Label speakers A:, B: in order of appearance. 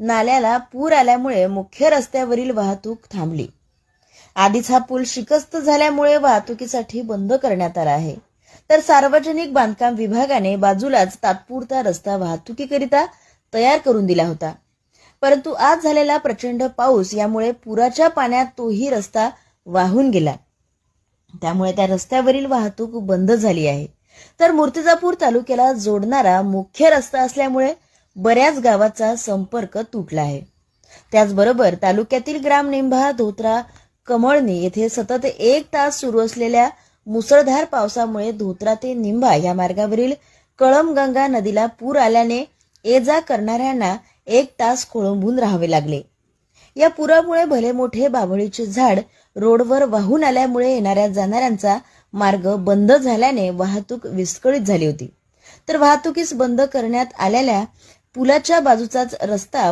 A: नाल्याला पूर आल्यामुळे मुख्य रस्त्यावरील वाहतूक थांबली। आधीच हा पूल शिकस्त झाल्यामुळे वाहतुकीसाठी बंद करण्यात आला आहे। तर सार्वजनिक बांधकाम विभागाने बाजूलाच तात्पुरता रस्ता वाहतुकीकरिता तयार करून दिला होता। परंतु आज झालेला प्रचंड पाऊस यामुळे पुराच्या पाण्यात तोही रस्ता वाहून गेला। त्यामुळे त्या रस्त्यावरील वाहतूक बंद झाली आहे। तर मूर्तिजापूर तालुक्याला जोडणारा मुख्य रस्ता असल्यामुळे बऱ्याच गावाचा संपर्क तुटला आहे। त्याचबरोबर तालुक्यातील ग्राम निंभा, धोत्रा, कमळणी येथे सतत 1 तास सुरू असलेल्या मुसळधार पावसामुळे धोत्रा ते निंभा या मार्गावरील कळमगंगा नदीला पूर आल्याने ये-जा करणाऱ्यांना 1 तास खोळंबून राहावे लागले। या पुरामुळे भले मोठे बाभळीचे झाड रोडवर वाहून आल्यामुळे येणाऱ्या जाणाऱ्यांचा मार्ग बंद झाल्याने वाहतूक विस्कळीत झाली होती। तर वाहतुकीस बंद करण्यात आलेल्या पुलाच्या बाजूचाच रस्ता